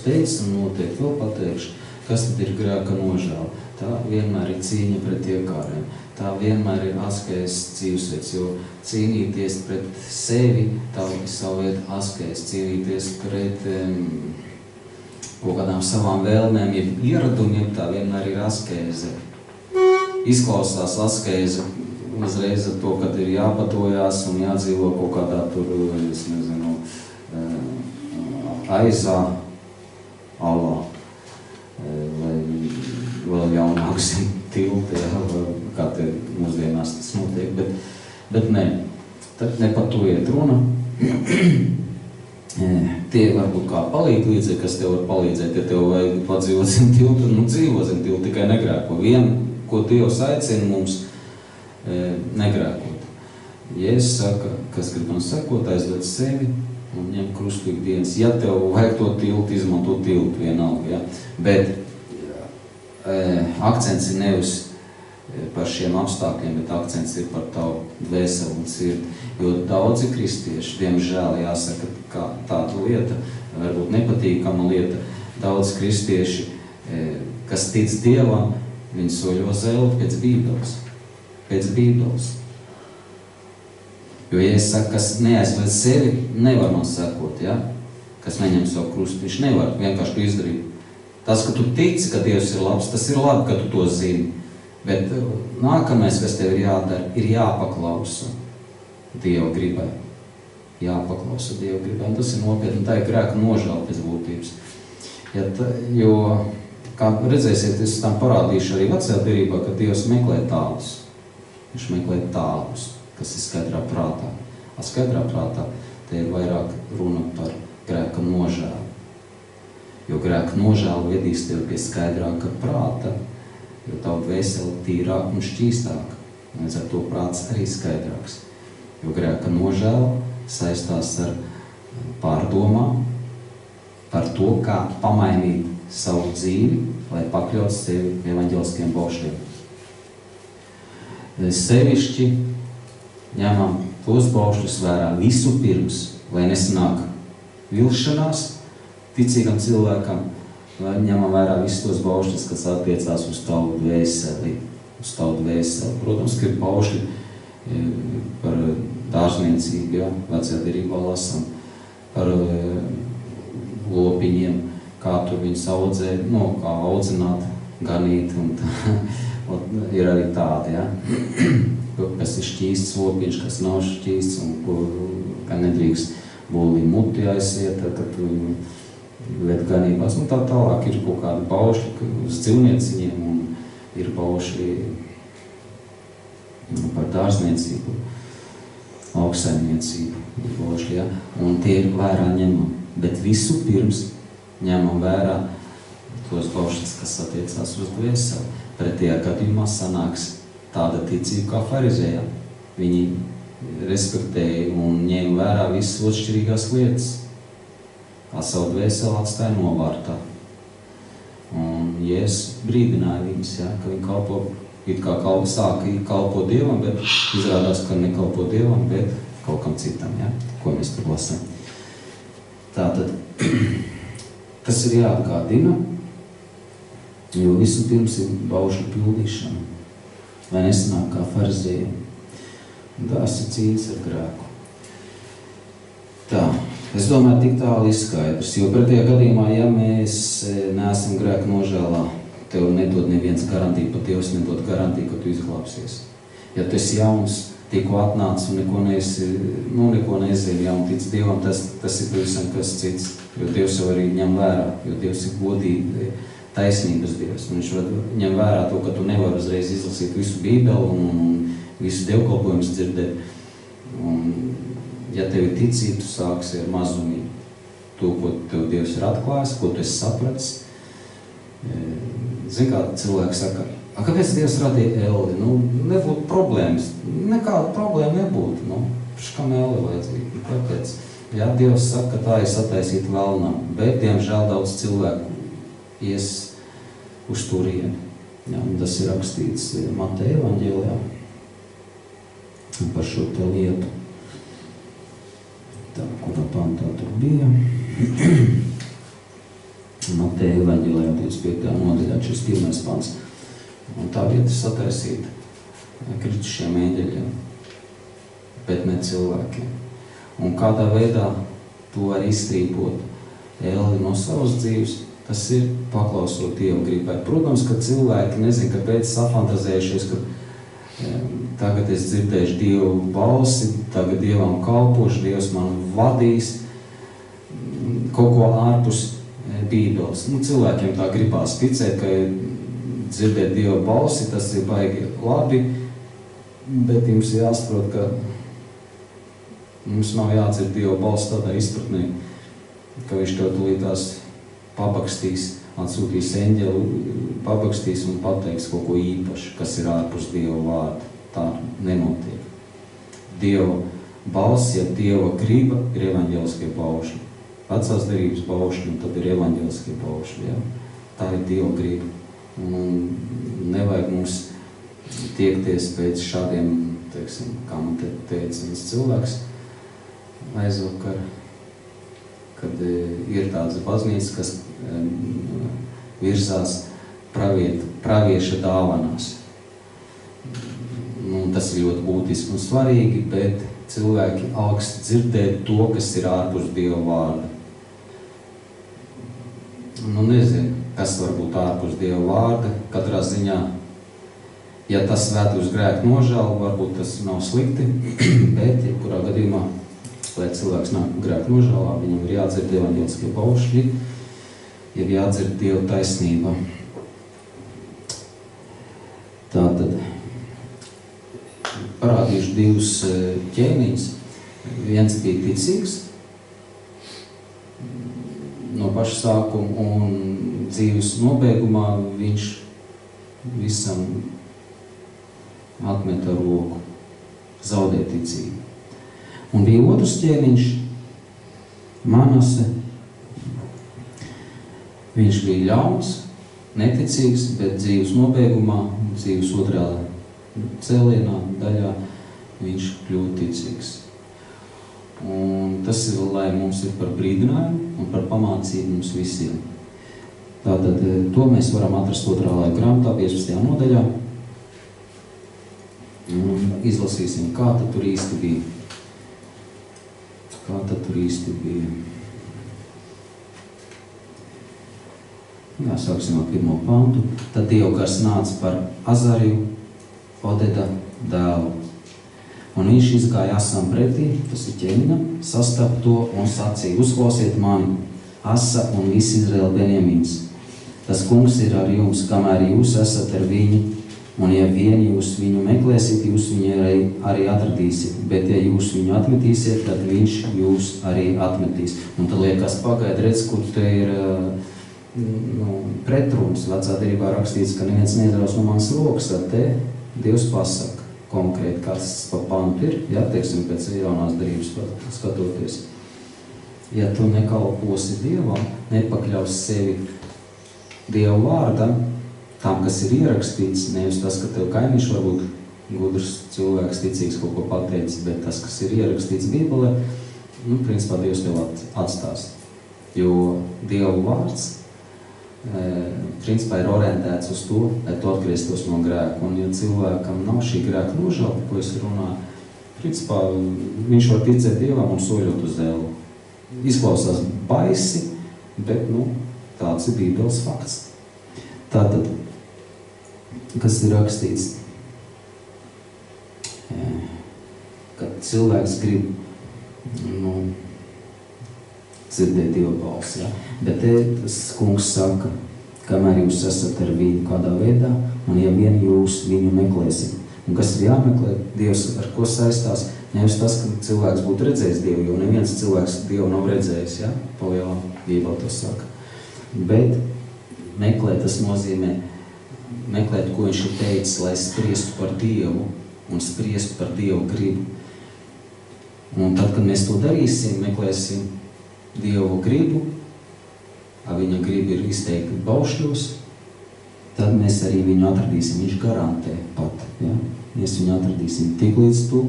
teicis un noteikti vēl pateikšu, kas tad ir grēka nožēla. Tā vienmēr ir cīņa pret iekārēm. Tā vienmēr ir askēzes dzīvesveids, jo cīnīties pret sevi, tā ir savu vietu askēzes, cīnīties pret kaut kādām savām vēlmēm, jeb ieradumiem, tā vienmēr ir askēze. Izklausās askēze uzreiz ar to, kad ir jāpatojās un jādzīvo kaut kādā tur, es nezinu, aizā, alā, vai vēl jaunāk zem tilti, kā te mūsdienās tas notiek, bet ne, tad ne par to iet runa. Tie varbūt kā palīdzēja, kas tev var palīdzēt, ja tev vajag padzīvot zem tilti, nu dzīvo zem tilti, tikai negrēko. Ko Dievs aicina mums negrēkot. Jēzus saka, kas grib man sekot, aizved sevi un ņem krustu ikdienas. Ja tev vajag to tiltu, izmanto tiltu vienalga, ja? Bet akcents ir nevis par šiem apstākļiem, bet akcents ir par tavu dvēseli un sirdi. Jo daudzi kristieši, diemžēl jāsaka, kā tāda lieta, varbūt nepatīkama lieta, daudzi kristieši, kas tic Dievam, viņi soļo zeltu pēc Bībeles. Pēc Bībeles. Jo, ja es saku, kas neaizved sevi, nevar man sekot, ja? Kas neņem savu krustu, viņš nevar vienkārši to izdarīt. Tas, ka tu tici, ka Dievs ir labs, tas ir labi, ka tu to zini. Bet nākamais, kas tev ir jādara, ir jāpaklausa Dieva gribai. Jāpaklausa Dieva gribai. Un tas ir nopietni, tā ir grēka nožēla pēc būtības. Jo, kā redzēsiet, es tam parādīšu arī vecajā derībā, ka Dievs meklē tādus. Viņš meklē tādus, kas ir skaidrā prātā. A skaidrā prātā te ir vairāk runa par grēka nožēlu. Jo grēka nožēla vedīs tevi pie skaidrāka prāta, jo tavu dvēseli tīrāk un šķīstāk. Un līdz ar to prāts arī skaidrāks. Jo grēka nožēla saistās ar pārdomām par to, kā pamainīt savu dzīvi, lai pakļautu sevi evaņģeliskiem baušļiem. Sevišķi ņemam tos baušļus vērā visu pirms, lai nesanāk vilšanās ticīgam cilvēkam, lai ņemam vērā visus tos baušļus, kas attiecās uz tavu dvēseli. Protams, ka ir baušļi par dārzniecību, ja, vecajā derībā lasam, par lopiņiem, kā tur viņus audzē, kā audzināt, ganīt, un ir arī tādi, ja, kas ir šķīsts lopiņš, kas nav šķīsts, un ka nedrīkst būli muti aiziet, kad tu ved ganībās, un tā tālāk ir kaut kādi baušļi uz dzīvnieciņiem, un ir baušļi par dārzniecību, lauksaimniecību, baušļi, ja? Un tie ir vērā ņemam, bet visu pirms ņemam vērā tos baušļus, kas attiecās uz dvēseli. Pretējā gadījumā sanāks tāda ticība kā farizējām. Viņi respektēja un ņēma vērā visas atšķirīgās lietas. Savu dvēseli atstāja novārtā. Un Jēzus brīdināja viņus, ja, ka viņi kalpo, it kā sāka kalpo Dievam, bet izrādās, ka nekalpo Dievam, bet kaut kam citam, ja, ko mēs tur lasām. Tātad, tas ir jāatgādina, jo visu pirms ir baušļu pildīšana, vai nesanāk kā farizējiem. Un tās ir cīņas ar grēku. Tā. Es domāju, tik tālu izskaidrs, jo pretējā gadījumā, ja mēs neesam grēka nožēlā, tev nedod neviens garantiju, pat Dievs nedod garantiju, ka tu izglābsies. Ja tu esi jauns, tikko atnāc un neko nezini, ja un tic Dievam, tas ir pavisam kas cits, jo Dievs jau arī ņem vērā, jo Dievs ir godīgi taisnības Dievs. Un viņš ņem vērā to, ka tu nevari uzreiz izlasīt visu Bībeli un visu dievkalpojumus dzirdēt. Un, ja tev ir ticība, tu sāksi ar mazumību. To, ko tev Dievs ir atklājis, ko tu esi sapratis. Zini, kā cilvēki saka, kāpēc Dievs radīja elli? Nebūtu problēmas. Nekāda problēma nebūtu. Kam elli vajadzīga? Kāpēc? Jā, Dievs saka, ka tā ir sataisīta vēlnam, bet, diemžēl, daudz cilvēku ies uz turieni. Jā, un tas ir rakstīts Mateja evaņģēlijā par šo te lietu. Tā, kura pantā tur bija. Mateja evaņģēlijā 25. nodaļā 41. pants. Un tā vieta sataisīta kritušiem eņģeļiem, bet ne cilvēkiem. Un kādā veidā to var izstrīpot Elli no savas dzīves, tas ir paklausot Dievu gribai. Protams, ka cilvēki nezin, kāpēc safantazējušies, ka tagad es dzirdēšu Dievu balsi, tagad Dievam kalpošu, Dievs man vadīs kaut ko ārpus Bībeles. Cilvēkiem tā gribās ticēt, ka dzirdēt Dieva balsi, tas ir baigi labi, bet jums jāsaprot, ka mums nav jādzird Dieva balsi tādā izpratnē, ka viņš tev tūlītās pabakstīs, atsūtīs eņģeli, pabakstīs un pateiks kaut ko īpaši, kas ir ārpus Dieva vārda. Tā nenotiek. Dieva balss, ja Dieva griba, ir evaņģēliskie baušļi. Vecās derības baušļi, un tad ir evaņģēliskie baušļi. Ja? Tā ir Dieva griba. Un nevajag mums tiekties pēc šādiem, teiksim, kā man teica viens cilvēks aizvakar, kad ir tādas baznīcas, kas virzās pravieša dāvanās. Tas ir ļoti būtiski un svarīgi, bet cilvēki augsti dzirdēt to, kas ir ārpus Dieva vārda. Nezinu, kas var būt ārpus Dieva vārda. Katrā ziņā, ja tas ved uz grēku nožēlu, varbūt tas nav slikti, bet, jebkurā gadījumā, lai cilvēks nāk grēku nožēlā, viņam ir jādzird evaņģēliskie baušļi, ja jādzird Dieva taisnība. Tātad parādīšu divus ķēniņus. Viens bija ticīgs no paša sākuma, un dzīves nobeigumā viņš visam atmeta roku, zaudē ticību. Un bija otrs ķēniņš, Manase. Viņš bija ļauns, neticīgs, bet dzīves nobeigumā, dzīves otrā cēlienā daļā viņš kļūst ticīgs. Un tas ir, lai mums ir par brīdinājumu un par pamācību mums visiem. Tātad to mēs varam atrast 2. laika grāmatā, 15. nodaļā. Un izlasīsim, kā tad tur īsti bija. Sāksim ar 1. pantu. Tad Dieva gars nāca par Azariju, Odeda dēlu. Un viņš izgāja Asam pretī, tas ir ķēniņam, sastapa to un sacīja: uzklausiet mani, Asa un visi Izraēla Benjamīns. Tas kungs ir ar jums, kamēr jūs esat ar viņu, un ja vien jūs viņu meklēsiet, jūs viņu arī atradīsiet, bet ja jūs viņu atmetīsiet, tad viņš jūs arī atmetīs. Un tad liekas, pagaid, redz, kur te ir pretruns. Vecā derībā rakstīts, ka neviens neizraus no manas rokas, tad te Dievs pasaka konkrēti, kas pa pantu ir, ja, teiksim, pēc jaunās derības skatoties. Ja tu nekalposi Dievam, nepakļaus sevi Dieva vārdam, tam, kas ir ierakstīts, nevis tas, ka tev kaimiņš varbūt gudrs cilvēks ticīgs kaut ko pateicis, bet tas, kas ir ierakstīts Bībelē, principā Dievs tev atstās. Jo Dieva vārds principā ir orientēts uz to, lai tu atgrieztos no grēka. Un ja cilvēkam nav šī grēka nožēla, par ko es runāju, principā viņš var ticēt Dievam un soļot uz Elli. Izklausās baisi, bet tāds ir Bībeles fakts. Tātad, kas ir rakstīts, kad cilvēks grib dzirdēt Dieva balsi, ja? Bet tas kungs saka, kamēr jūs esat ar viņu kādā veidā, un ja vien jūs viņu meklēsiet. Un kas ir jāmeklē? Dievs ar ko saistās? Nevis tas, ka cilvēks būtu redzējis Dievu, jo neviens cilvēks Dievu nav redzējis, ja? Palielā Bībelē to saka. Bet meklēt, tas nozīmē meklēt, ko viņš ir teicis, lai spriestu par Dievu un spriestu par Dievu gribu. Un tad, kad mēs to darīsim, meklēsim Dievu gribu, viņa griba ir izteikti baušļos, tad mēs arī viņu atradīsim. Viņš garantē pat, ja? Mēs viņu atradīsim. Tik līdz tu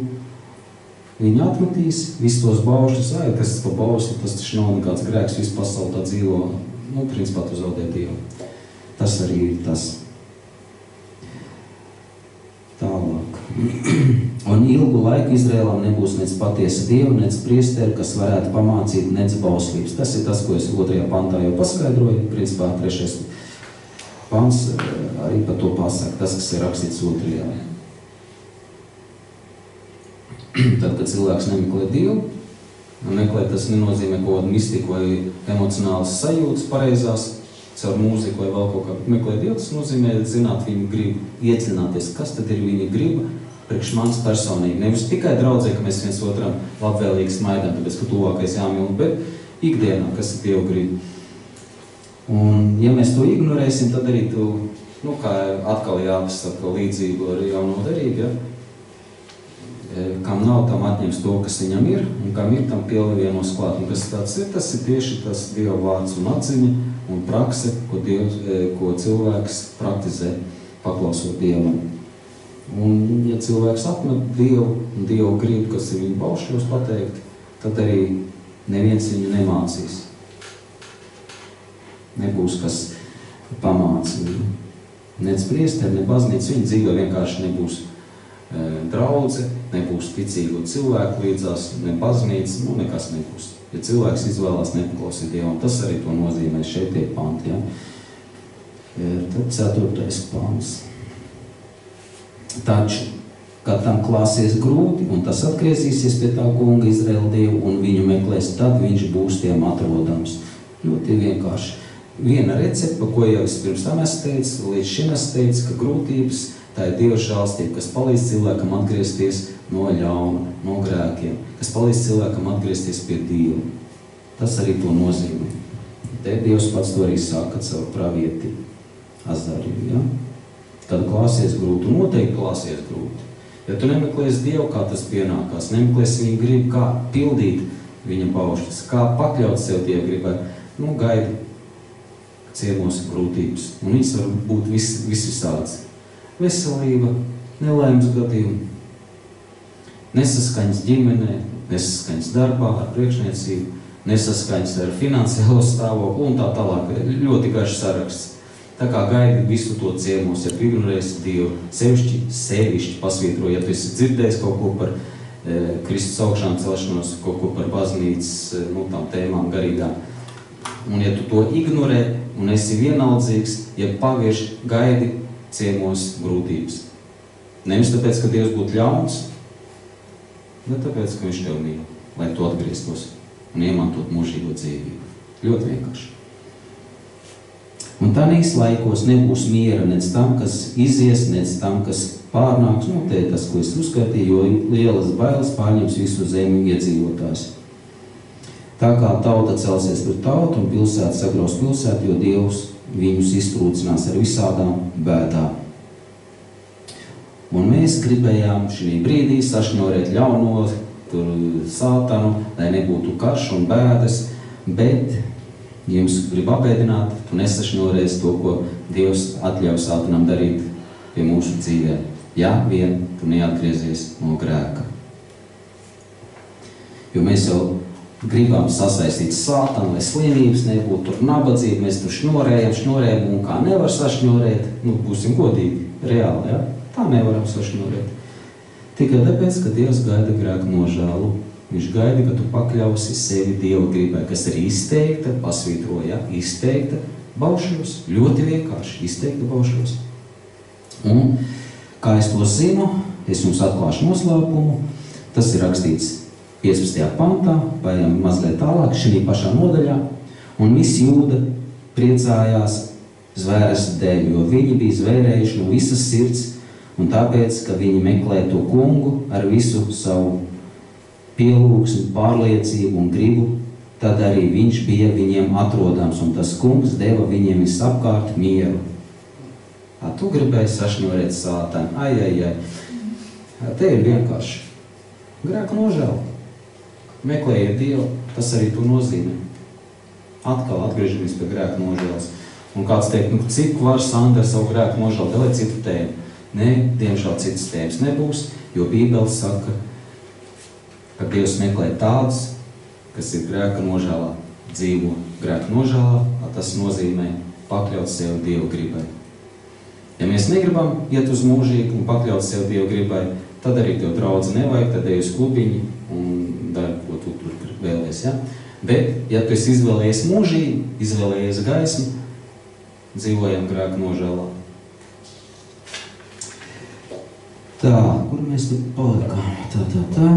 viņu atmetīs, visus tos baušļus, kas pa baušļu, tas taču nav nekāds grēks, visu pasauli tā dzīvo principā tu zaudē Dievu. Tas arī ir tas. Tālāk. Un ilgu laiku Izrēlam nebūs nec patiesa Dieva, nec priesteri, kas varētu pamācīt nec bauslības. Tas ir tas, ko es 2. pantā jau paskaidroju. Principā 3. pants arī par to pasaka. Tas, kas ir rakstīts 2. Tad, kad cilvēks nemeklē Dievu, meklēt, tas nenozīmē kaut kādu mistiku vai emocionālas sajūtas pareizās, caur mūziku vai vēl kaut kā. Meklēt Dievu, tas nozīmē zināt viņu gribu, iedziļināties, kas tad ir viņa griba priekš manis personīgi. Nevis tikai draudzē, ka mēs viens otram labvēlīgi smaidām, tāpēc, ka tuvākais jāmīl, bet ikdienā, kas ir Dievu griba. Un, ja mēs to ignorēsim, tad arī tu, kā atkal jāpasaka līdzību ar jauno darību, ja? Kam nav, tam atņems to, kas viņam ir, un kam ir, tam pielienos klāt. Un kas tāds ir, tas ir tieši tas Dieva vārds un atziņa un prakse, ko cilvēks praktizē, paklausot Dievam. Un, ja cilvēks atmet Dievu un Dievu grib, kas ir viņa baušļos pateikt, tad arī neviens viņu nemācīs. Nebūs, kas pamāca viņu. Nec priesteri, ne baznīca, viņa dzīvē vienkārši nebūs draudze, nebūs ticīgo cilvēku līdzās, ne baznīca, nekas nebūs. Ja cilvēks izvēlās nepaklausīt Dievam, tas arī to nozīmē šeit tie panti, ja? Tad 4. pants. Taču, kad tam klāsies grūti, un tas atgriezīsies pie tā kunga Izraēla Dievu, un viņu meklēs, tad viņš būs tiem atrodams. Ļoti vienkārši. Viena recepte, pa ko jau es pirms tam es teicu, līdz šim es teicu, ka grūtības, tā ir Dieva žēlstība, kas palīdz cilvēkam atgriezties no ļauna, no grēkiem, kas palīdz cilvēkam atgriezties pie Dieva. Tas arī to nozīmē. Te Dievs pats to arī saka caur pravieti Azariju, ja? Kad klāsies grūti, un noteikti klāsies grūti. Ja tu nemeklēsi Dievu, kā tas pienākās, nemeklēsi viņa gribu, kā pildīt viņa baušļus, kā pakļaut sev Dieva gribai, gaidi ciemos grūtības. Un viņas var būt visvisāds. Veselība, nelaimes gadījumi, nesaskaņas ģimenē, nesaskaņas darbā ar priekšniecību, nesaskaņas ar finansiālo stāvokli un tā tālāk. Ļoti garš saraksts. Tā kā gaidi visu to ciemos, ja tu ignorēsi Dievu, sevišķi pasvītro, ja tu esi dzirdējis kaut ko par Kristus augšām celšanos, kaut ko par baznīcas, tām tēmām garīgām. Un ja tu to ignorē un esi vienaldzīgs, ja pavieš gaidi ciemos grūtības. Nevis tāpēc, ka Dievs būtu ļauns, bet tāpēc, ka viņš tev mīl, lai tu atgrieztos un iemantot mūžīgo dzīvību. Ļoti vienkārši. Un tādīs laikos nebūs miera nec tam, kas izies, nec tam, kas pārnāks. Te ir tas, ko es uzskaitīju, jo lielas bailes pārņems visu zemi iedzīvotājs. Tā kā tauta celsies pret tautu un pilsēta sagraus pilsētu, jo Dievs viņus iztrūcinās ar visādām bēdām. Un mēs gribējām šī brīdī sašņorēt ļauno, sātanu, lai nebūtu karš un bēdas, bet jums grib apēdināt, tu nesašņorēsi to, ko Dievs atļauj sātanam darīt pie mūsu dzīvēm, ja vien tu neatgriezies no grēka. Jo mēs jau gribam sasaistīt sātanu, lai slimības nebūtu, tur nabadzība, mēs tur šņorējam, un kā nevar sašņorēt, būsim godīgi, reāli, ja? Tā nevaram sašņorēt. Tikai tāpēc, ka Dievs gaida grēku nožēlu. Viņš gaida, ka tu pakļausi sevi Dieva gribai, kas ir izteikta, pasvītroja, izteikta baušļos, ļoti vienkārši, izteikta baušļos. Un, kā es to zinu, es jums atklāšu noslēpumu, tas ir rakstīts 15. pantā, paiet mazliet tālāk, šī pašā nodaļā, un visi Jūda priecājās zvēres dēļ, jo viņi bija zvērējuši no visas sirds, un tāpēc, ka viņi meklē to kungu ar visu savu pielūgsmi, pārliecību un gribu, tad arī viņš bija viņiem atrodams, un tas kungs deva viņiem visapkārt mieru. Tu gribēji sašņorēt sātanu, ai. Te ir vienkārši. Grēku nožēlu. Meklējiet Dievu, tas arī to nozīmē. Atkal atgriežamies pie grēku nožēlas. Un kāds teikt, cik var Sandra savu grēku nožēlu, vēl citu tēmu. Nē, diemžēl citas tēmas nebūs, jo Bībele saka, ka Dievs meklē tādus, kas ir grēka nožēlā, dzīvo grēka nožēlā, tas nozīmē pakļaut sevi Dieva gribai. Ja mēs negribam iet uz mūžīgu un pakļaut sevi Dieva gribai, tad arī tev draudzi nevajag, tad ej uz klubiņu un dari, ko tu tur vēlies. Ja? Bet, ja tu esi izvēlējies mūžīgi, izvēlējies gaismu, dzīvojam grēka nožēlā. Tā, kur mēs tur palikām? Tā.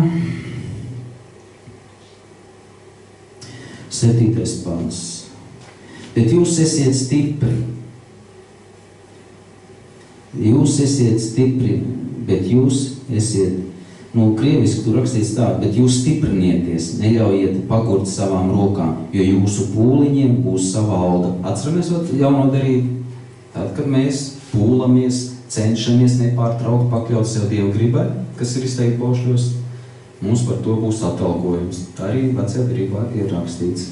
7. pants. Bet jūs esiet stipri. Jūs esiet stipri, bet jūs esiet, krieviski tur rakstīts tā, bet jūs stiprinieties, neļaujiet pagurt savām rokām, jo jūsu pūliņiem būs sava alga. Atceramies jauno derību? Tad, kad mēs pūlamies, cenšamies nepārtraukt pakļaut sev Dieva gribai, kas ir izteikti paušļos, mums par to būs atalgojums. Tā arī vecajā derībā ir rakstīts.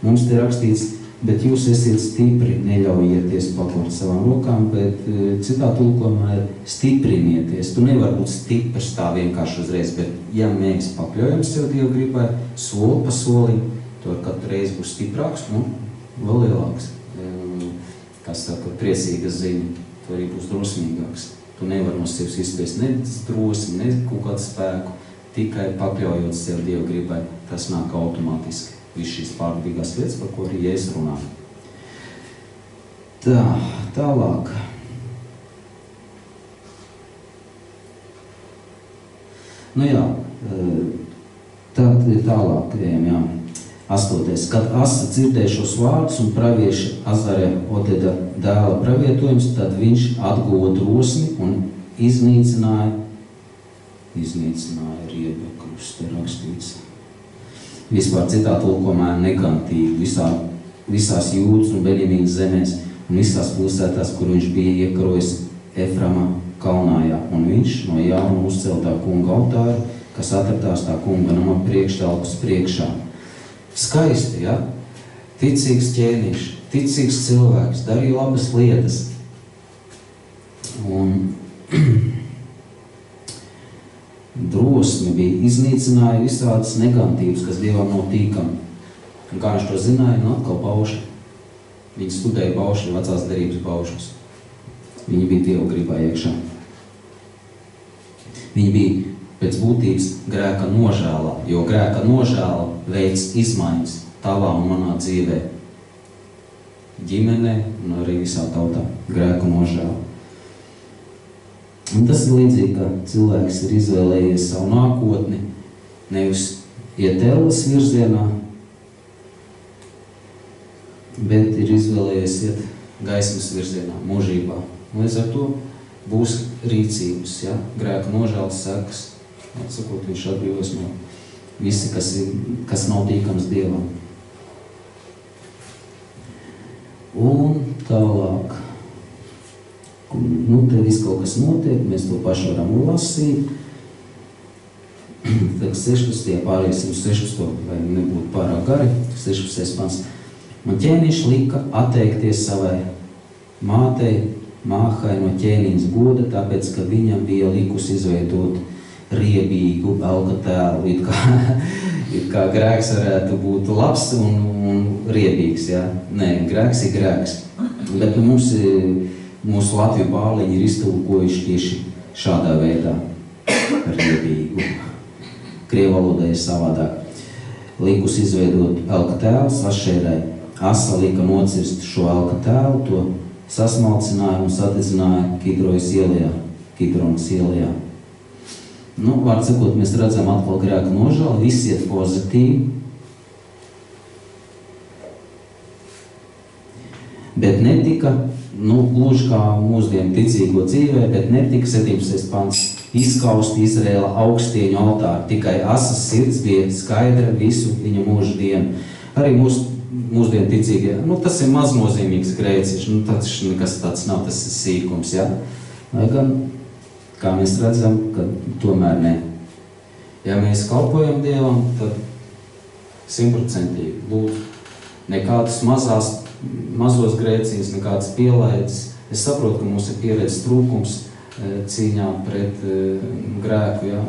Mums te rakstīts, bet jūs esiet stipri, neļaujieties pakļaut savām rokām, bet citā tulkojumā ir stiprinieties. Tu nevar būt stiprs tā vienkārši uzreiz, bet ja mēs pakļaujam sev Dieva gribai, soli pa solim, to katru reizi būs stiprāks un vēl lielāks. Kas saka, priecīgas ziņa, tu arī būs drosmīgāks. Tu nevar no sevis izspiest ne drosmi, ne kaut kādu spēku, tikai pakļaujot sev Dieva gribai, tas nāk automātiski. Viss šīs pārdabīgās lietas, par ko arī es runāju. Tālāk. Tad tālāk, jā. 8. Kad Asa dzirdēja šos vārdus un pravieša Azare Odeda dēla pravietojums, tad viņš atguva drosmi un iznīcināja riebekļus, te rakstīts. Vispār citā tulkojumā negantīvi visās Jūdas un Benjamīnas zemēs un visās pilsētās, kur viņš bija iekarojis Eframa kalnājā. Un viņš no jauna uzceltā kunga altāra, kas atradās tā kunga nama priekštelpas priekšā. Skaisti, ja? Ticīgs ķēniņš, ticīgs cilvēks, darīja labas lietas. Un drosmi bija iznīcināja visādas negantības, kas Dievam nav tīkami. Un kā viņš to zināja, atkal baušļi. Viņi studēja baušļi, vecās derības baušļus. Viņi bija Dieva gribā iekšā. Viņi bija pēc būtības grēka nožēlā, jo grēka nožēla veids izmaiņas tavā un manā dzīvē. Ģimenē un arī visā tautā grēka nožēla. Un tas ir līdzīgi, ka cilvēks ir izvēlējies savu nākotni, nevis iet elles virzienā, bet ir izvēlējies iet gaismas virzienā, mūžībā. Līdz ar to būs rīcības, ja? Grēka nožēlas sekas. Atsakot, viņš atbrīvos no visi, kas nav tīkams Dievam. Un tālāk. Te viss kaut kas notiek, mēs to paši varam lasīt. Tad 16. pāriesim 16. vai nebūtu pārāk gari, 16. pants. Un ķēniņš lika atteikties savai mātei, Māhai no ķēniņas goda, tāpēc, ka viņam bija likus izveidot riebīgu elka tēlu. It kā grēks varētu būt labs un riebīgs, ja? Nē, grēks ir grēks. Bet mūsu Latviju bāliņi ir iztulkojuši tieši šādā veidā riebīgu. Krievu valodā ir savādāk. Likus izveidot elka tēlu Ašērai. Asa lika nocirst šo elka tēlu, to sasmalcināja un sadedzināja Kidronas ielajā. Vārds sakot, mēs redzam atkal grēka nožēlu, viss iet pozitīvi. Bet netika, gluži kā mūsdienu ticīgo dzīvē, bet netika 17. pants izskaust Izraēla augstieņu altāri. Tikai Asas sirds bija skaidra visu viņa mūža dienu. Arī mūsdienu ticīgie, tas ir maznozīmīgs grēciņš, tas nekas tāds nav, tas ir sīkums, ja? Vai gan, kā mēs redzam, ka tomēr ne. Ja mēs kalpojam Dievam, tad 100% lūdzu, nekādas mazos grēciņus, nekādas pielaides. Es saprotu, ka mums ir pieredzes trūkums cīņā pret grēku, ja?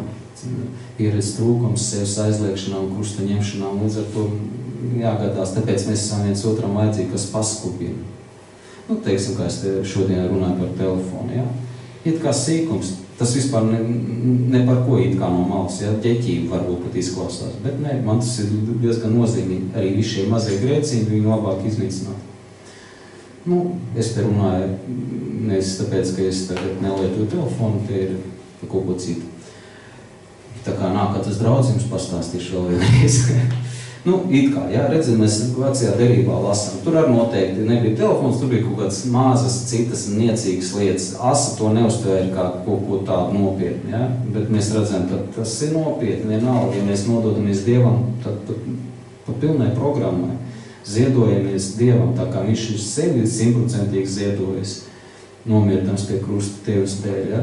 Pieredzes trūkums sevis aizliekšanā un krusta ņemšanā, līdz ar to jāgadās, tāpēc mēs esam viens otram vajadzīgi, kas paskupina. Nu, teiksim, kā es te šodien runāju par telefonu, ja? It kā sīkums, tas vispār ne par ko it kā no malas, ja? Ģeķība varbūt pat izklausās, bet ne, man tas ir diezgan nozīmīgi. Arī visi šie mazie grēcīgi, viņu labāk iznīcināt. Nu, es te runāju, nevis tāpēc, ka es tagad nelietoju telefonu, te ir kaut ko citu. Tā kā nākat uz draudzi, jums pastāstīšu vēl vienreiz. Nu, it kā, jā, redzam, mēs vecajā derībā lasām. Tur arī noteikti nebija telefons, tur bija kaut kādas mazas, citas niecīgas lietas. Asa to neuztvēra kā kaut ko tādu nopietni, jā. Bet mēs redzam, ka tas ir nopietni, vienalga, ja mēs nododamies Dievam, tad pa pilnai programmai. Ziedojamies Dievam, tā kā viņš ir sevi 100% ziedojas, nomirtams pie krusta Tevis dēļ, ja?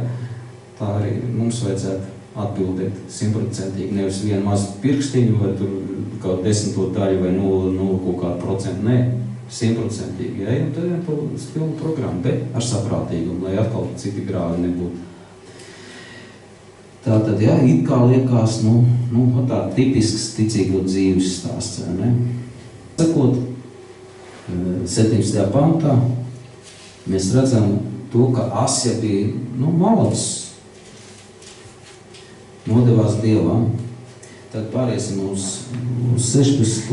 Tā arī mums vajadzētu atbildēt 100%, nevis vienu mazu pirkstiņu vai tur kaut 10 daļu vai 0 kaut kādu procentu, ne, 100%, ja? Un tad ir pilna programma, bet ar saprātīgumu, lai atkal citi grāvi nebūtu. Tātad, jā, it kā liekas, tā tipisks ticīgo dzīves stāsts, ne? Sakot, 17. pantā mēs redzam to, ka Asja bija, malacis, nodevās Dievam. Tad pāriesim uz 16.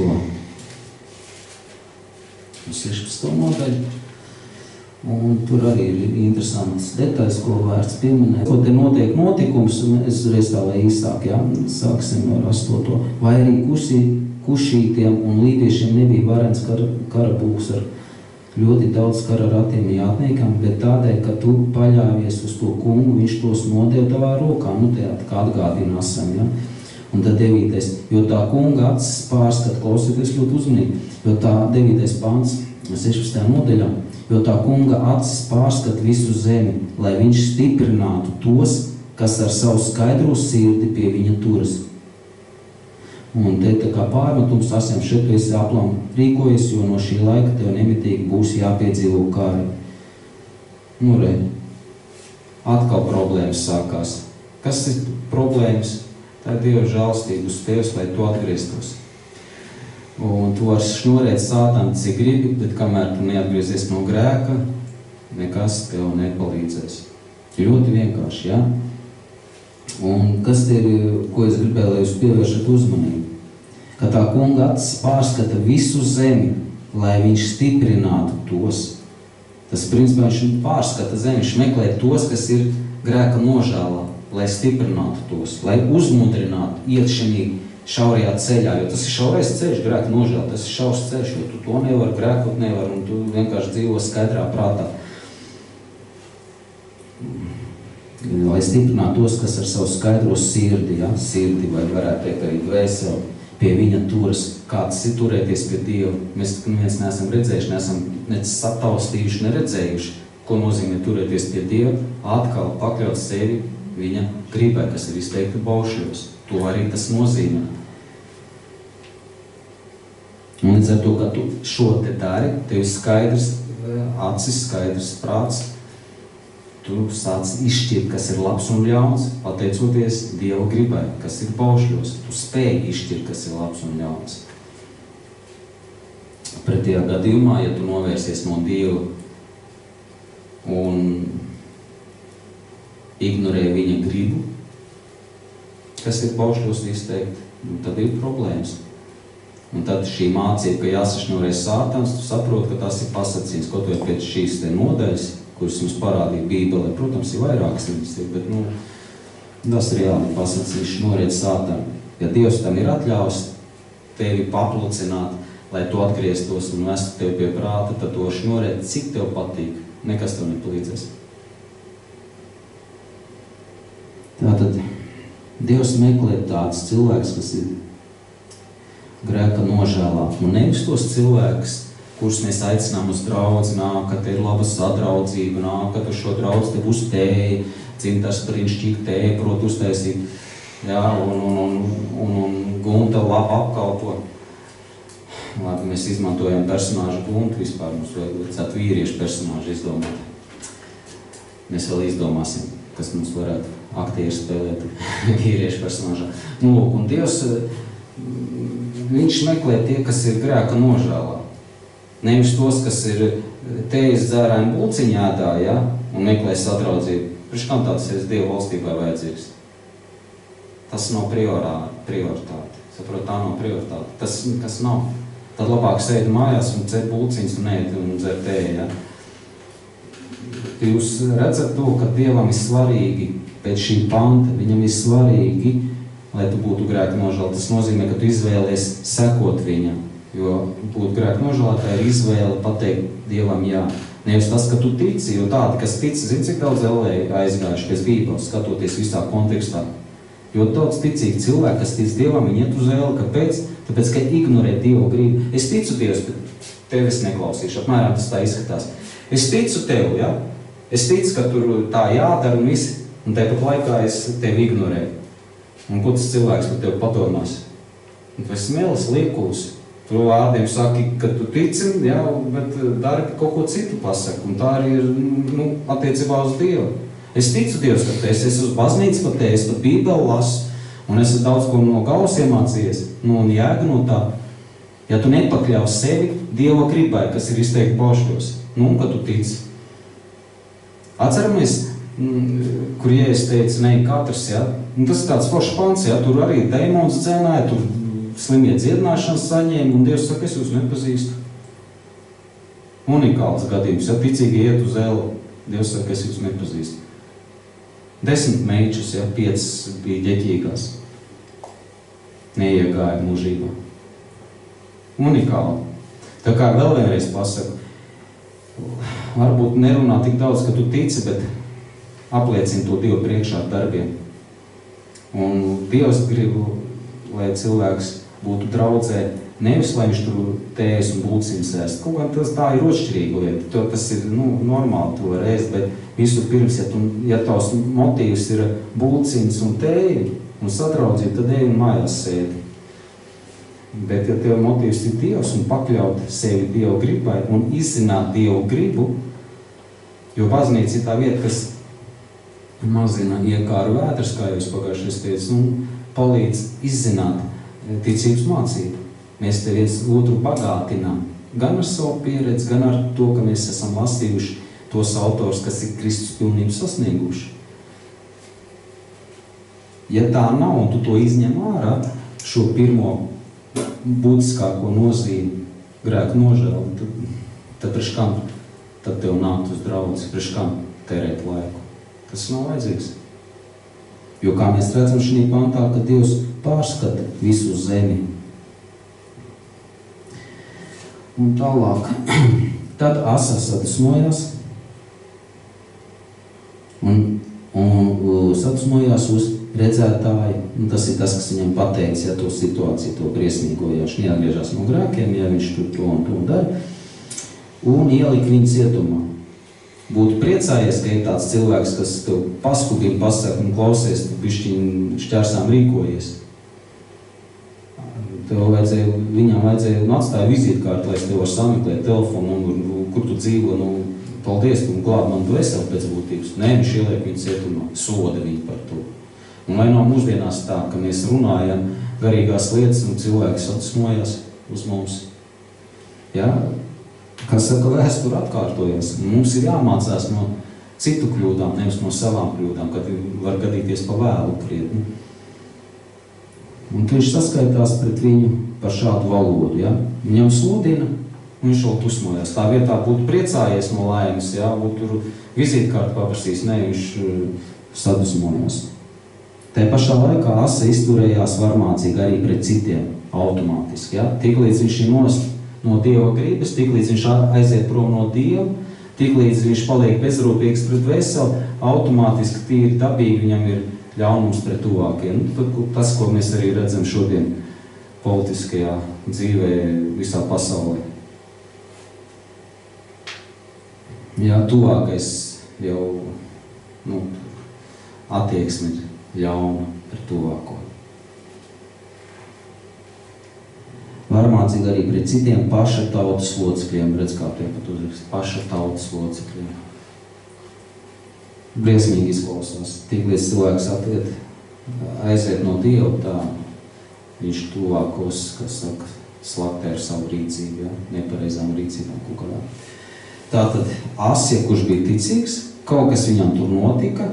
nodaļu. Un tur arī ir interesants detaļas, ko vērts pieminēt. Ko te notiek notikums, un es reiz tā lai īsāk, jā, sāksim ar 8. Vai arī kušītiem un lībiešiem nebija varens karabūks ar ļoti daudz kara ratiem jātniekam, bet tādēļ, ka tu paļāvies uz to kungu, viņš tos nodeva tavā rokā, tā kā atgādināsim, ja? Un tad 9. Jo tā kunga acis pārskat, klausieties ļoti uzmanīgi, jo tā 9. pants, 16. nodaļā, jo tā kunga acis pārskat visu zemi, lai viņš stiprinātu tos, kas ar savu skaidro sirdi pie viņa turas. Un te tā kā pārmetums asiem šeit tu esi aplam rīkojies, jo no šī laika tev nemitīgi būs jāpiedzīvo kari. Atkal problēmas sākās. Kas ir problēmas? Tā ir Dieva žēlastība uz tevis, lai tu atgrieztos. Un tu vari šnorēt sātanu, cik gribi, bet kamēr tu neatgriezies no grēka, nekas tev nepalīdzēs. Ļoti vienkārši, ja? Un kas te ir, ko es gribēju, lai jūs pievēršat uzmanību? Ka tā kunga acis pārskata visu zemi, lai viņš stiprinātu tos. Tas principā viņš pārskata zemi, viņš meklē tos, kas ir grēka nožēlā, lai stiprinātu tos, lai uzmudrinātu iet šajā šaurajā ceļā, jo tas ir šaurais ceļš, grēka nožēla, tas ir šaurs ceļš, jo tu to nevar, grēkot nevar, un tu vienkārši dzīvo skaidrā prātā. Lai stiprinātu tos, kas ar savu skaidro sirdi, ja? Sirdi, vai varētu teikt arī dvēseli, pie viņa turas, kāds ir turēties pie Dieva. Mēs neviens neesam redzējuši, neesam sataustījuši, neredzējuši, ko nozīmē turēties pie Dieva, atkal pakļaut sevi viņa gribai, kas ir izteikti baušļos. To arī tas nozīmē. Un līdz ar to, ka tu šo te dari, tev ir skaidrs acis, skaidrs prāts, tu sāc izšķirt, kas ir labs un ļauns, pateicoties Dieva gribai, kas ir baušļos. Tu spēj izšķirt, kas ir labs un ļauns. Pretējā gadījumā, ja tu novērsies no Dieva un ignorē viņa gribu, kas ir baušļos izteikti, tad ir problēmas. Un tad šī mācība, ka jāsašnorē sātans, tu saproti, ka tas ir pasacījums, kaut vai pēc šīs te nodaļas, kuras mums parādīja Bībelē. Protams, ir vairākas viņas, bet tas reāli pasacīšu noriet sātanu. Ja Dievs tam ir atļaus tevi paplucināt, lai tu atgrieztos un vestu tevi pie prāta, tad to šnoriet, cik tev patīk. Nekas tev nepalīdzēs. Tātad Dievs meklē tāds cilvēks, kas ir grēka nožēlā. Un nevis tos cilvēkus, kurus mēs aicinām uz draudzi, nāk, ka te ir laba sadraudzība, nāk, ka tu šo draudzi te būs tēja, cintars brīnišķīgi tēja, prot uztaisīt, jā, un Gunta labi apkalpo. Labi, mēs izmantojam personāžu Guntu, vispār mums vajadzētu vīriešu personāžu izdomāt. Mēs vēl izdomāsim, kas mums varētu aktieri spēlēt vīriešu personāžā. Un Dievs viņš meklē tie, kas ir grēka nožēlā. Nevis tos, kas ir tejas dzērāni bulciņā ēdā, ja, un meklē sadraudzību. Priekš kam tāds ir Dieva valstībā vajadzīgs? Tas nav prioritāte. Saprot, tā nav prioritāte. Tas, kas nav. Tad labāk sēd mājās un dzer bulciņas un ēd un dzer tēju, ja. Jūs redzat to, ka Dievam ir svarīgi pēc šī panta, viņam ir svarīgi, lai tu būtu grēka nožēlā. Tas nozīmē, ka tu izvēlies sekot viņam, jo būt grēka nožēlā, tā ir izvēle pateikt Dievam jā. Nevis tas, ka tu tici, jo tādi, kas tici, zini, cik daudz ellēji aizgājuši pēc Bībeles, skatoties visā kontekstā. Jo daudz ticīgi cilvēki, kas tic Dievam, viņi iet uz elli. Kāpēc? Tāpēc, ka ignorē Dievu gribu. Es ticu Dievs, bet tev es neklausīšu. Apmēram tas tā izskatās. Es ticu tev, ja? Es ticu, ka tur tā jādara un visi, un tāpat laikā es tevi ignorēju. Un ko tas cilvēks par tevi padomās? Un tu esi melis, liekulis. Tu vārdiem saki, ka tu tici, ja, bet dari kaut ko citu pasaka. Un tā arī ir attiecībā uz Dievu. Es ticu Dievs, ka es esmu uz baznīcu pat es pat Bībeli lasu, un esmu daudz ko no galvas iemācījies, un jēga no tā. Ja tu nepakļauj sevi Dieva gribai, kas ir izteikti baušļos, un ka tu tici. Atceramies, kur Jēzus teica, ne katrs, ja? Un tas ir tāds foršs pants, ja? Tur arī dēmons dzēnāja, tur slimie dziedināšanas saņēma, un Dievs saka, es jūs nepazīstu. Unikāls gadījums, ja ticīgi iet uz elli, Dievs saka, es jūs nepazīstu. 10 meičus, ja 5 bija ģeķīgās. Neiegāja mūžībā. Unikāli. Tā kā vēl vienreiz pasaku, varbūt nerunā tik daudz, ka tu tici, bet apliecini to Dievu priekšā ar darbiem. Un Dievs grib, lai cilvēks būtu draudzē, nevis, lai viņš tur tējas un bulciņas ēst. Kaut kā tas tā ir otršķirīga lieta. Tas ir normāli, to var ēst, bet visu pirms, ja tavs motīvs ir bulciņas un tēja un sadraudzība, tad ej un mājās sēdi. Bet, ja tev motīvs ir Dievs un pakļaut sevi Dievu gribai un izzināt Dievu gribu, jo baznīca ir tā vieta, kas mazina iekāru vētras, kā jūs pagājušais teicu, un palīdz izzināt ticības mācību. Mēs te viens otru bagātinām, gan ar savu pieredzi, gan ar to, ka mēs esam lasījuši tos autors, kas ir Kristus pilnību sasnieguši. Ja tā nav, un tu to izņem ārā, šo pirmo būtiskāko nozīmi, grēku nožēlu, tad priekš kam tad tev nākt uz draudzi, priekš kam tērēt laiku. Tas nav vajadzīgs. Jo kā mēs redzam šī pantā, ka Dievs pārskata visu zemi. Un tālāk. Tad Asa sadusmojās un sadusmojās uz redzētāju. Un tas ir tas, kas viņam pateica, ja to situāciju, to briesmīgo, ja viņš neatgriežās no grēkiem, ja viņš tur to un to dara. Un ielika viņu cietumā. Būtu priecājies, ka ir tāds cilvēks, kas tev paskubīgi pasaka un klausies, tu bišķiņ šķērsām rīkojies. Viņam vajadzēja atstāja vizītkārtu, lai es tev var sameklēt telefonu numuru, kur tu dzīvo, paldies, tu glāb man tu esel pēc būtības. Nē, viņš ieliek viņu cietumā, soda viņu par to. Un lai nav mūsdienās tā, ka mēs runājam garīgās lietas un cilvēks atdusmojās uz mums. Ja? Kā saka, vēsture atkārtojas. Mums ir jāmācās no citu kļūdām, nevis no savām kļūdām, kad var gadīties pa vēlu krietni. Un viņš saskaitās pret viņu par šādu valodu. Ja? Viņam sludina, un viņš vēl dusmojās. Tā vietā būtu priecājies no laimes, ja? Būtu tur vizītkārtu paprasījis, ne, viņš sadusmojās. Tā pašā laikā Asa izturējās varmācīgi arī pret citiem automātiski. Ja? Tiklīdz viņš ir nost no Dieva gribas, tiklīdz viņš aiziet prom no Dieva, tiklīdz viņš paliek bezrūpīgs pret veseli, automātiski tīri dabīgi viņam ir ļaunums pret tuvākiem. Tas, ko mēs arī redzam šodien politiskajā dzīvē visā pasaulē. Jā, tuvākais jau attieksme ir ļauna pret tuvāko. Varmācīgi arī pret citiem paša tautas locekļiem, redz kā tie pat uzrakst, paša tautas locekļiem. Briesmīgi izklausās. Tiklīdz cilvēks aiziet no Dieva, tā viņš tuvākos, kas saka, slaktē ar savu rīcību, ja? Nepareizām rīcībām kaut kādā. Tātad Asija, kurš bija ticīgs, kaut kas viņam tur notika,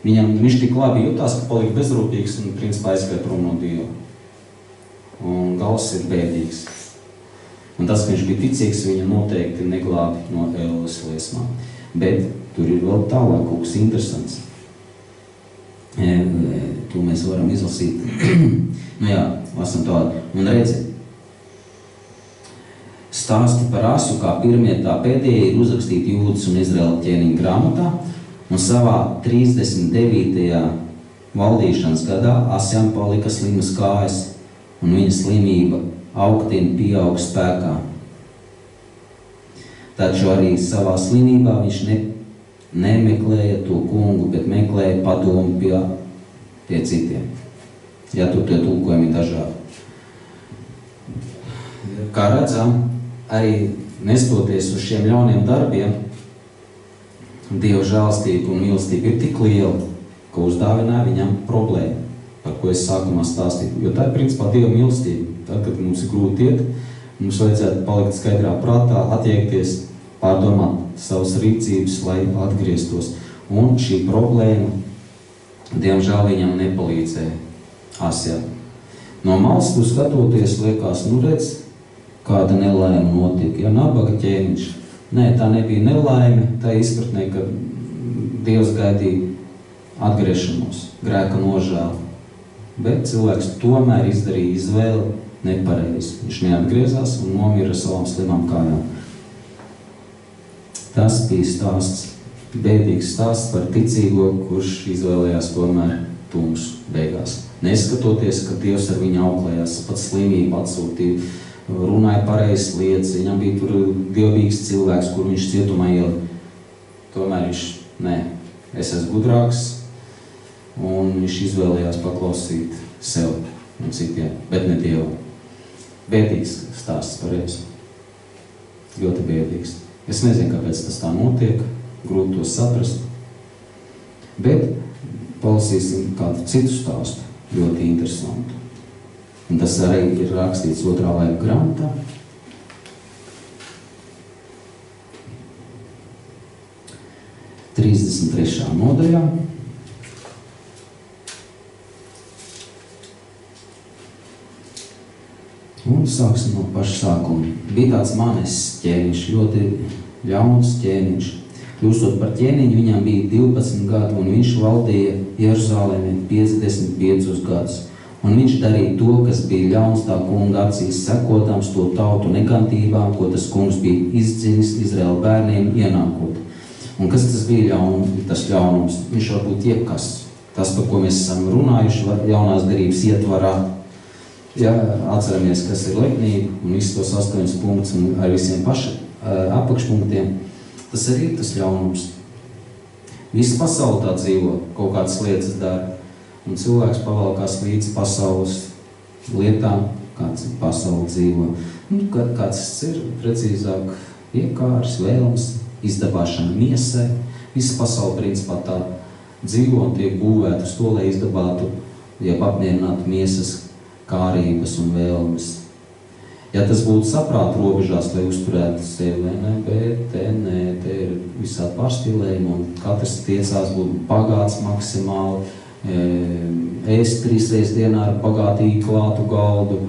viņš tik labi jutās, ka palika bezrūpīgs un principā aizgāja prom no Dieva. Un gals ir bēdīgs. Un tas, ka viņš bija ticīgs, viņa noteikti neglābi no ēles liesmām. Bet tur ir vēl tālāk kaut kas interesants. To mēs varam izlasīt. Nu jā, lasam tādu. Un redzi, stāsti par Asu, kā pirmie tā pēdējie ir uzrakstīti Jūdas un Izraēla ķēniņa grāmatā, un savā 39. valdīšanas gadā Asjam palika slimas kājas, un viņa slimība augtien pieaug spēkā. Taču arī savā slimībā viņš nemeklēja to kungu, bet meklēja padomu pie citiem. Ja tur tie tulkojumi ir dažādi. Kā redzam, arī nestoties uz šiem ļauniem darbiem, Dieva žēlastība un mīlestība ir tik liela, ka uzdāvināja viņam problēmu, par ko es sākumā stāstīju. Jo tā ir principā Dieva mīlestība. Tad, kad mums ir grūti iet, mums vajadzētu palikt skaidrā prātā, attiekties, pārdomāt savas rīcības, lai atgrieztos. Un šī problēma, diemžēl, viņam nepalīdzēja Asijā. No malas tu skatoties, liekas, nu redz, kāda nelaime notika. Ja nabaga ķēniņš. Nē, tā nebija nelaime, tā izpratnē, ka Dievs gaidīja atgriešanos, grēka nožēlu. Bet cilvēks tomēr izdarīja izvēli nepareizi. Viņš neatgriezās un nomira savām slimām kājām. Tas bija stāsts, bēdīgs stāsts par ticīgo, kurš izvēlējās tomēr tumsu beigās. Neskatoties, ka Dievs ar viņu auklējās, pat slimību atsūtīja, runāja pareizas lietas, viņam bija tur dievbijīgs cilvēks, kur viņš cietumā ielika. Tomēr viņš, es esmu gudrāks, un viņš izvēlējās paklausīt sev un citiem, bet ne Dievu. Bēdīgs stāsts pareizi. Ļoti bēdīgs. Es nezinu, kāpēc tas tā notiek, grūti to saprast, bet palasīsim kādu citu stāstu, ļoti interesantu. Un tas arī ir rakstīts 2. laika grāmatā. Trīsdesmit 3. nodaļā. Un sāksim no paša sākuma. Bija tāds Manes ķēniņš, ļoti ļauns ķēniņš. Kļūstot par ķēniņu, viņam bija 12 gadi, un viņš valdīja Jeruzālēmē 55 gadus. Un viņš darīja to, kas bija ļauns tā kunga acīs, sekotams to tautu negantībām, ko tas kungs bija izdzinis Izraēla bērniem ienākot. Un kas tas bija tas ļaunums? Viņš var būt jebkas. Tas, par ko mēs esam runājuši, jaunās derības ietvarā. Ja atceramies, kas ir leknība un visus tos 8 punktus un ar visiem apakšpunktiem, tas arī ir tas ļaunums. Visa pasaule tā dzīvo, kaut kādas lietas dara. Un cilvēks pavalkās līdz pasaules lietām, kāds pasauli dzīvo. Kāds ir precīzāk iekārs, vēlms, izdabāšana miesai. Visa pasaule principā tā dzīvo un tiek būvēta uz to, lai izdabātu, apmierinātu miesas kārības un vēlmes. Ja tas būtu saprāta robežās, lai uzturētu sevi, bet te ir visādi pārspīlējumi un katrs tiecās būt bagāts maksimāli, ēst 3 reizes dienā ar bagātīgi klātu galdu,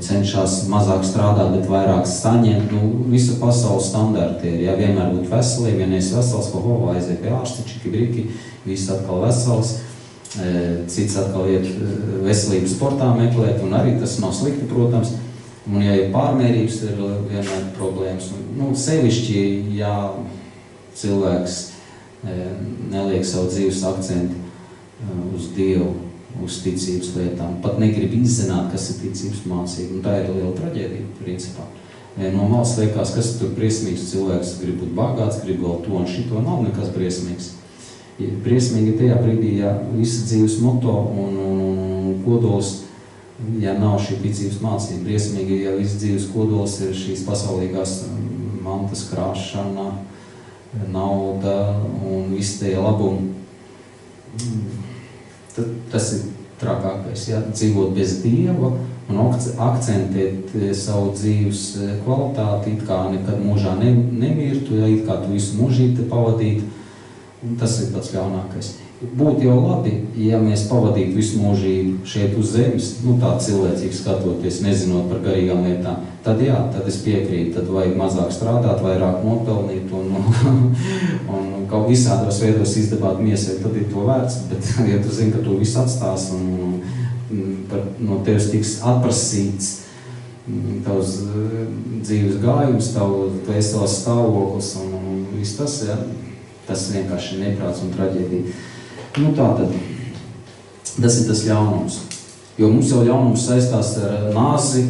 cenšas mazāk strādāt, bet vairāk saņemt. Visa pasaules standarti ir, ja vienmēr būt veseliem, ja neesi vesels, aiziet pie ārsti, čiki briki, viss atkal vesels, cits atkal iet veselības sportā meklēt, un arī tas nav slikti, protams. Un ja ir pārmērības, ir vienmēr problēmas. Sevišķi, ja cilvēks neliek savu dzīves akcentu uz Dievu, uz ticības lietām. Pat negrib izzināt, kas ir ticības mācība. Un tā ir liela traģēdija, principā. No malas liekas, kas tur briesmīgs cilvēks, grib būt bagāts, grib vēl to un šito, nav nekas briesmīgs. Briesmīgi tajā brīdī, ja visa dzīves moto un kodols, ja nav šī ticības mācība. Briesmīgi, ja visa dzīves kodols ir šīs pasaulīgās mantas krāšana, nauda un visi tie labumi. Tas ir trakākais, ja, dzīvot bez Dieva un akcentēt savu dzīves kvalitāti, it kā nekad mūžā nemirtu, ja, it kā tu visu mūžīti pavadītu, tas ir pats ļaunākais. Būtu jau labi, ja mēs pavadītu visu mūžību šeit uz zemes, tā cilvēcīgi skatoties, nezinot par garīgām lietām, tad jā, tad es piekrītu, tad vajag mazāk strādāt, vairāk nopelnīt un kaut visādos veidos izdabāt miesai, tad ir to vērts, bet ja tu zini, ka tu visu atstās un no tevis tiks atprasīts tavs dzīves gājums, tavs stāvoklis un viss tas, ja, tas vienkārši ir neprāts un traģēdija. Tātad, tas ir tas ļaunums. Jo mums jau ļaunums saistās ar nāzi,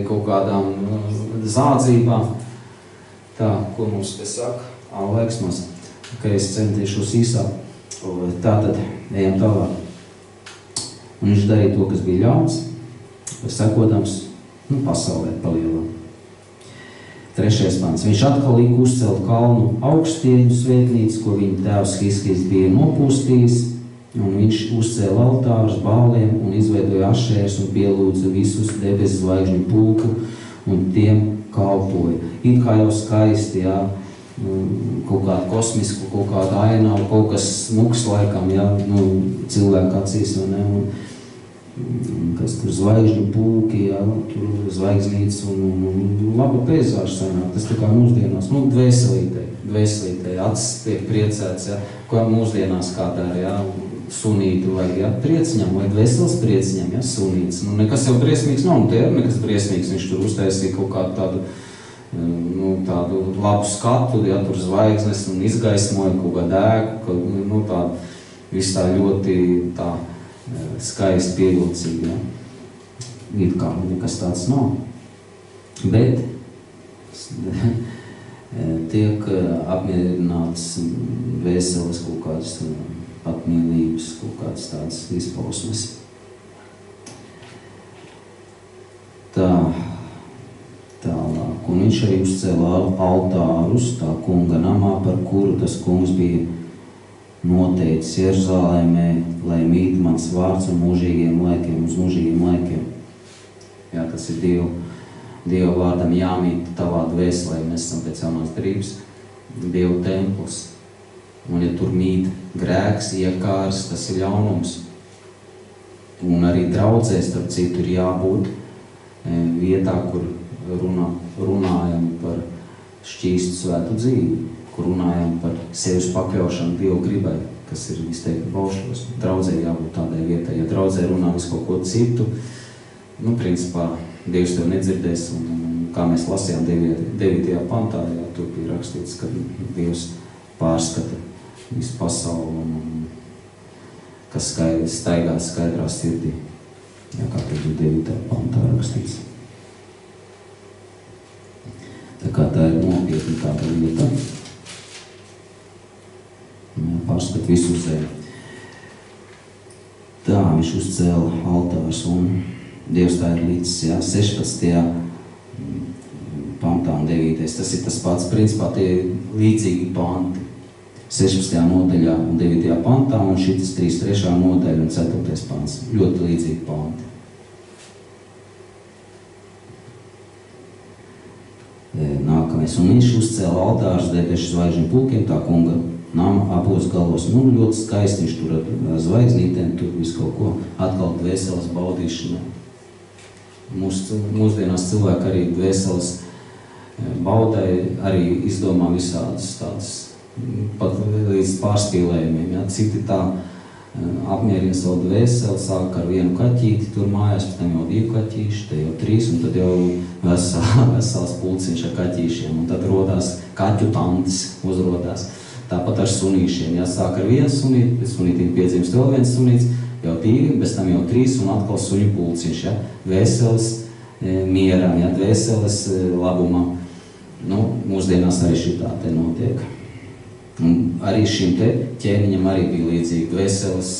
kaut kādām zādzībām. Tā, ko mums te saka? Laiks maz. Es centīšos īsāk. Tātad, ejam tālāk. Un viņš darīja to, kas bija ļauns, sekodams, pasaulē palielā. 3. pants. Viņš atkal lika uzcelt kalnu augstieņu svētnīcu, ko viņa tēvs Hiskijs bija nopūstījis, un viņš uzcēla altārus Bāliem un izveidoja ašērs un pielūdza visus debesu zvaigžņu pulku un tiem kalpoja. It kā jau skaisti, jā, kaut kādu kosmisku, kaut kādu ainavu, kaut kas smuks laikam, jā, cilvēku acīs, vai ne, kas tur zvaigžņu pulki, jā, tur zvaigznītes un laba peizaža sanāk. Tas tā kā mūsdienās, dvēselītei, acis tiek priecēts, jā, ko mūsdienās kā dara, jā, sunītu vai, jā, prieciņam, vai dvēseles prieciņam, jā, sunīts. Nekas jau briesmīgs nav, te ir nekas briesmīgs, viņš tur uztaisīja kaut kādu tādu labu skatu, jā, tur zvaigznes un izgaismoja kaut kādu ēku, tādu, viss tā ļoti tā, skaisti pievilcīgi, ja? It kā nekas tāds nav. Bet tiek apmierināts vēseles kaut kādas patmīlības, kaut kādas tādas izpausmes. Tālāk. Un viņš arī uzcēla altārus tā kunga namā, par kuru tas kungs bija noteicis Jeruzālēmē, lai mīt mans vārds un mūžīgiem laikiem, uz mūžīgiem laikiem. Jā, tas ir Dieva vārdam jāmīt tavā dvēselē, mēs esam pēc jaunās darības, Dieva templis. Un ja tur mīt grēks, iekārs, tas ir ļaunums. Un arī draudzē, starp citu, ir jābūt vietā, kur runājam par šķīstu svētu dzīvi, kur runājam par sevis pakļaušanu Dievu gribai, kas ir izteikti baušļos. Draudzē jābūt tādai vietai. Ja draudzē runā visu kaut ko citu, principā Dievs tev nedzirdēs, un kā mēs lasījām 9. pantā, jā, tur bija rakstīts, ka Dievs pārskata visu pasauli, un kas staigās skaidrā sirdī. Jā, kā tur bija 9. pantā rakstīts. Tā kā tā ir nopietna tāda lieta. Pārskat visu zemi. Tā, viņš uzcēla altārs, un Dievs tā ir līdz, jā, 16. pantā un 9. Tas ir tas pats, principā tie līdzīgi panti. 16. nodaļā un 9. pantā, un šitas 3. nodaļa un 4. pants. Ļoti līdzīgi panti. Nākamais. Un viņš uzcēla altārus debešu zvaigžņu pulkiem, tā kunga nama abos galos. Ļoti skaisti viņš tur ar zvaigznītēm, tur visu kaut ko atkal dvēseles baudīšana. Mūsdienās cilvēki arī dvēseles baudai arī izdomā visādas tādas, pat līdz pārspīlējumiem. Ja? Citi tā apmierina savu dvēseli, sāk ar vienu kaķīti tur mājās, pēc tam jau 2 kaķīši, te jau 3, un tad jau vesels pulciņš ar kaķīšiem, un tad rodās kaķu tantes, uzrodās. Tāpat ar sunīšiem, ja sāk ar 1 sunīti, pēc sunītīm piedzimst vēl 1 sunīts, jau 2, bez tam jau 3 un atkal suņu pulciņš, ja? Dvēseles mieram, ja? Dvēseles labumam. Mūsdienās arī šitā te notiek. Un arī šim te ķēniņam arī bija līdzīgi dvēseles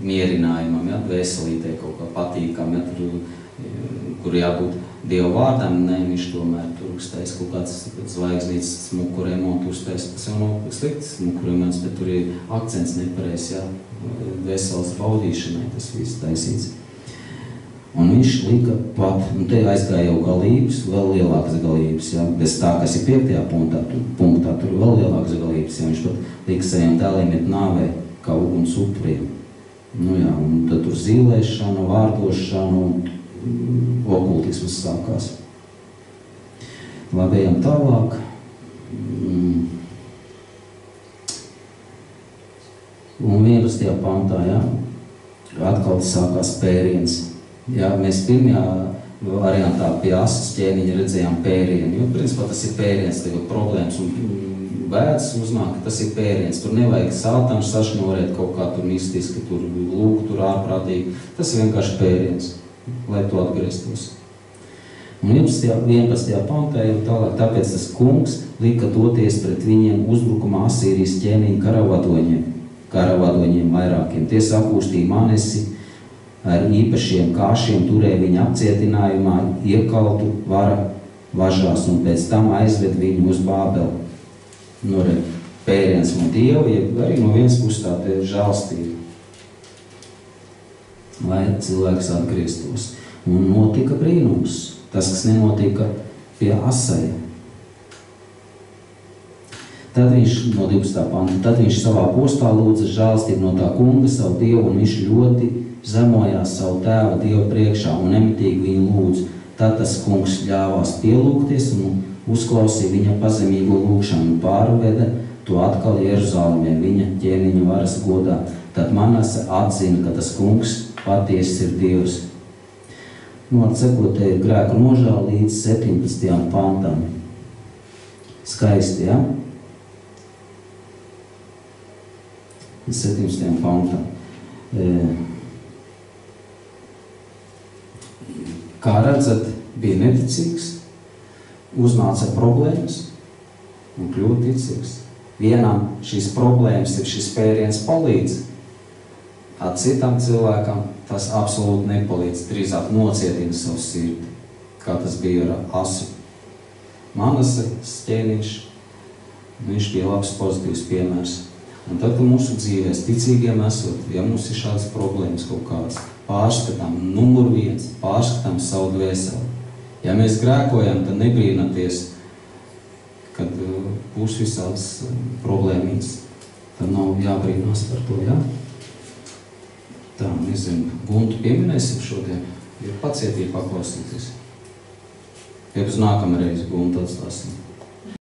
mierinājumam, ja? Dvēselītē kaut kā patīkam, ja? Tur, kur jābūt Dieva vārdam, ne, viņš tomēr tur uztais kaut kāds zvaigznītes smuku remontu uztais. Tas jau nav slikts smuku remonts, bet tur ir akcents nepareizs, jā, veselas baudīšanai tas viss taisīts. Un viņš lika pat, te aizgāja jau galības, vēl lielākas galības, jā, bez tā, kas ir 5. punktā, tur vēl lielākas galības, jā, viņš pat lika saviem dēliem iet nāvē, kā uguns upuriem. Nu jā, un tad tur zīlēšana, vārdošana un okultisms sākās. Labi, ejam tālāk. Un 11. pantā, jā, atkal sākās pēriens. Jā, mēs pirmajā variantā pie asas ķēniņa redzējām pērienu, jo principā tas ir pēriens, tagad problēmas un bēdas uznāk, tas ir pēriens. Tur nevajag sātanu sašņorēt kaut kā tur mistiski, tur lūk, tur ārprātīgi. Tas ir vienkārši pēriens, lai tu atgrieztos. Un 11. pantā jau tālāk, tāpēc tas kungs lika doties pret viņiem uzbrukumā Asīrijas ķēniņa karavadoņiem vairākiem. Tie sakūstīja Manesi ar īpašiem kāšiem, turēja viņa apcietinājumā, iekaltu vara važās un pēc tam aizved viņu uz Bābeli. Nu, pēriens no Dieva, ja arī no vienas puses tā te žēlstība, lai cilvēks atgrieztos. Un notika brīnums, tas, kas nenotika pie Asaja. Tad viņš, no 12. panta, tad viņš savā postā lūdza žēlstību no tā kunga, savu Dievu, un viņš ļoti zemojās savu tēva Dievu priekšā un nemitīgi viņu lūdz. Tad tas kungs ļāvās pielūgties un uzklausīja viņa pazemīgo lūgšanu un pārveda to atkal Jeruzalemē viņa ķēniņa varas godā. Tad Manase atzina, ka tas kungs patiesi ir Dievs. Nu, atsekot, te ir grēku nožēla līdz 17. pantam. Skaisti, ja? 17. pantam. Kā redzat, bija neticīgs, uznāca problēmas un kļūt ticīgs. Vienam šīs problēmas ir šis pēriens palīdz, a citam cilvēkam tas absolūti nepalīdz, drīzāk nocietina savu sirdi, kā tas bija ar Asu. Manase ķēniņš, viņš bija labs pozitīvs piemērs. Un tad mūsu dzīvēs ticīgiem esot, ja mums ir šādas problēmas kaut kādas, pārskatām numur 1, pārskatām savu dvēseli. Ja mēs grēkojam, tad nebrīnaties, kad būs visādas problēmītas. Tad nav jābrīnās par to, jā? Tā, nezinu, Guntu pieminēsim šodien, ir pacietīgi paklausīties. Ja uz nākamreiz Guntu atstāsim.